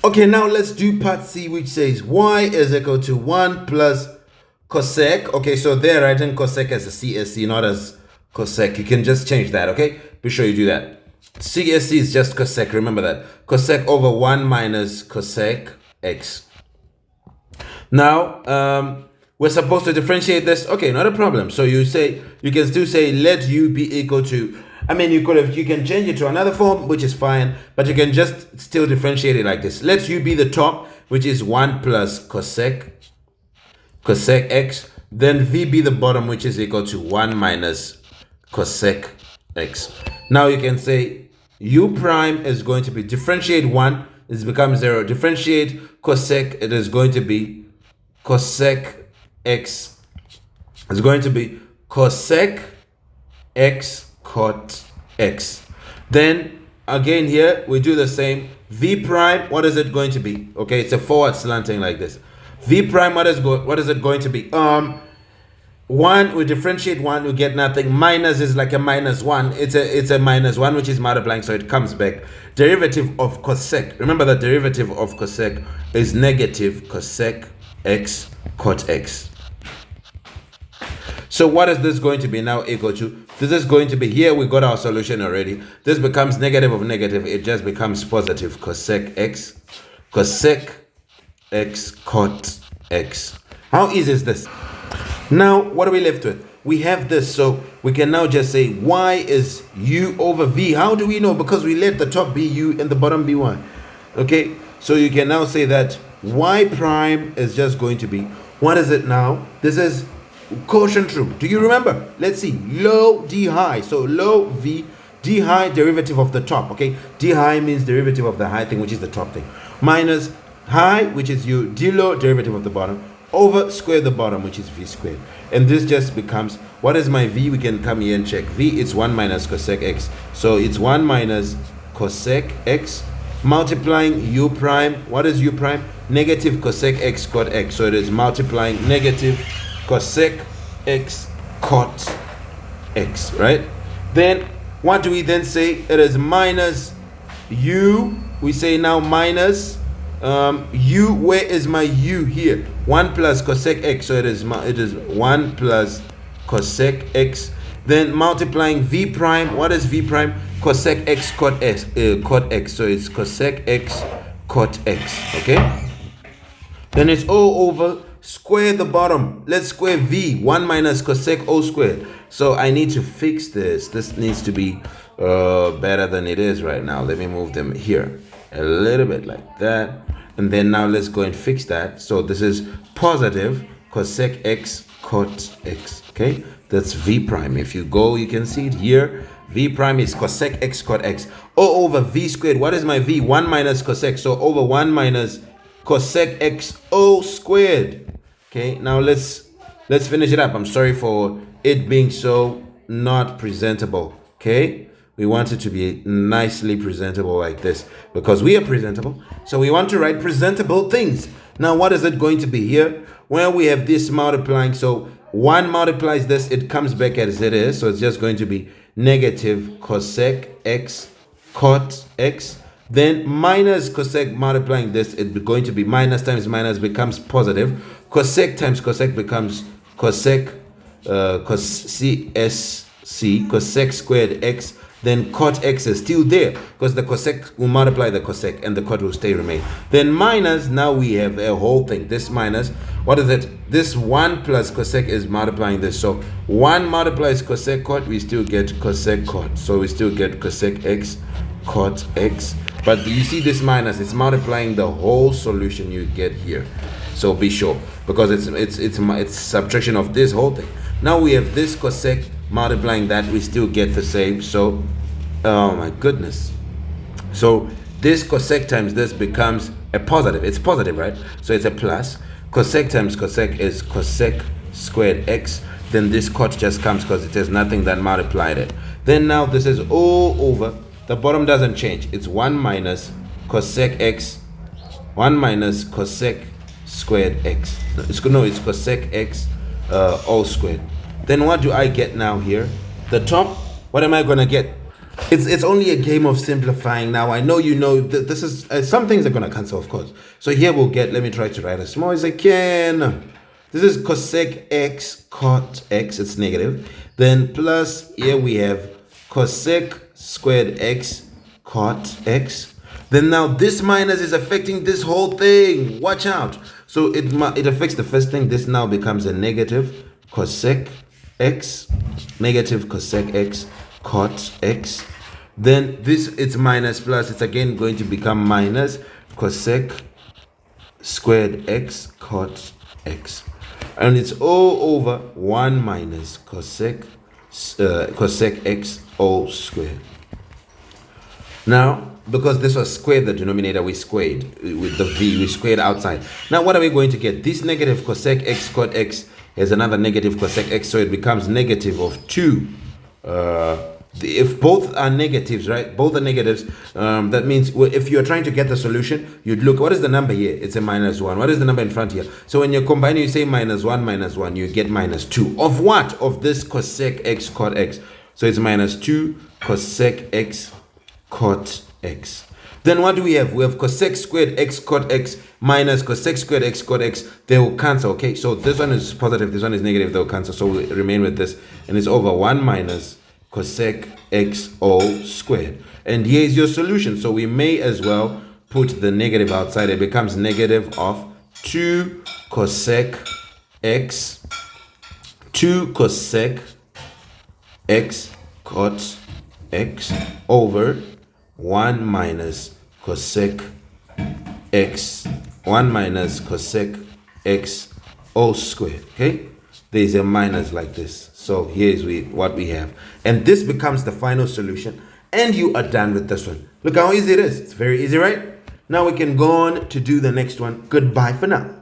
Okay, now let's do part C, which says y is equal to 1 plus cosec. Okay, so they're writing cosec as a CSC, not as cosec. You can just change that, okay? Be sure you do that. CSC is just cosec, remember that. Cosec over 1 minus cosec x. Now, we're supposed to differentiate this. Okay, not a problem. So you can still say let u be equal to, I mean, you can change it to another form, which is fine, but you can just still differentiate it like this. Let u be the top, which is 1 plus cosec x. Then v be the bottom, which is equal to 1 minus cosec x. Now you can say u prime is going to be differentiate 1, it becomes 0. Differentiate cosec, it is going to be cosec x. It's going to be cosec x cot x. Then again here we do the same. V prime, what is it going to be? Okay, it's a forward slanting like this. V prime, what is it going to be? 1, we differentiate 1, we get nothing. Minus is like a minus 1. It's a minus 1, which is multiplying, so it comes back. Derivative of cosec. Remember that derivative of cosec is negative cosec x cot x. So what is this going to be now equal to? This is going to be, here we got our solution already. This becomes negative of negative. It just becomes positive cosec x cot x. How easy is this? Now, what are we left with? We have this, so we can now just say y is u over v. How do we know? Because we let the top be u and the bottom be y. Okay, so you can now say that y prime is just going to be, what is it now? This is quotient rule. Do you remember? Let's see. Low d high. So low v, d high, derivative of the top. Okay, d high means derivative of the high thing, which is the top thing, minus high, which is u, d low, derivative of the bottom, over square the bottom, which is v squared. And this just becomes, what is my v? We can come here and check. V, it's 1 minus cosec x. So it's 1 minus cosec x multiplying u prime. What is u prime? Negative cosec x cot x. So it is multiplying negative cosec x cot x, right? Then what do we then say? It is minus u. We say now minus u. Where is my u here? 1 plus cosec x. So it is 1 plus cosec x. Then multiplying v prime. What is v prime? Cosec x cot x. Cot x. So it's cosec x cot x. Okay. Then it's O over square the bottom. Let's square v. 1 minus cosec o squared. So I need to fix this. This needs to be better than it is right now. Let me move them here a little bit like that. And then now let's go and fix that. So this is positive cosec x cot x. Okay, that's v prime. If you go, you can see it here. V prime is cosec x cot x. O over v squared. What is my v? 1 minus cosec. So over 1 minus cosec x o squared. Okay, now let's finish it up. I'm sorry for it being so not presentable. Okay, we want it to be nicely presentable like this because we are presentable. So we want to write presentable things. Now what is it going to be here? Well, we have this multiplying. So 1 multiplies this, it comes back as it is. So it's just going to be negative cosec x cot x. Then minus cosec multiplying this, it's going to be minus times minus becomes positive. Cosec times cosec becomes cosec cosec squared x. Then cot x is still there because the cosec will multiply the cosec and the cot will remain. Then minus, now we have a whole thing. This minus, what is it? This 1 plus cosec is multiplying this. So 1 multiplies cosec cot, we still get cosec cot. So we still get cosec x cot x. But you see this minus, it's multiplying the whole solution you get here. So be sure, because it's subtraction of this whole thing. Now we have this cosec multiplying that, we still get the same. So, oh my goodness. So this cosec times this becomes a positive. It's positive, right? So it's a plus. Cosec times cosec is cosec squared x. Then this cot just comes because it has nothing that multiplied it. Then now this is all over. The bottom doesn't change. It's 1 minus cosec x, 1 minus cosec squared x. It's cosec x all squared. Then what do I get now here? The top, what am I going to get? It's only a game of simplifying. Now I know you know that this is some things are gonna cancel, of course. So here we'll get. Let me try to write as small as I can. This is cosec x cot x. It's negative. Then plus here we have cosec squared x cot x. Then now this minus is affecting this whole thing. Watch out. So it affects the first thing. This now becomes a negative cosec x, negative cosec x cot x. Then this, it's minus plus, it's again going to become minus cosec squared x cot x, and it's all over 1 minus cosec x all squared. Now because this was squared, the denominator we squared with the v, we squared outside. Now what are we going to get? This negative cosec x cot x has another negative cosec x, so it becomes negative of 2. If both are negatives, right? Both are negatives. That means if you're trying to get the solution, you'd look, what is the number here? It's a minus 1. What is the number in front here? So when you're combining, you say minus 1, you get minus 2. Of what? Of this cosec x cot x. So it's minus 2 cosec x cot x. Then what do we have? We have cosec squared x cot x minus cosec squared x cot x. They will cancel, okay? So this one is positive, this one is negative, they will cancel. So we remain with this. And it's over 1 minus cosec x all squared. And here is your solution. So we may as well put the negative outside. It becomes negative of 2 cosec x cot x over 1 minus cosec x, 1 minus cosec x all squared. Okay, there's a minus like this. So here's what we have, and this becomes the final solution, and you are done with this one. Look how easy it is. It's very easy, right? Now we can go on to do the next one. Goodbye for now.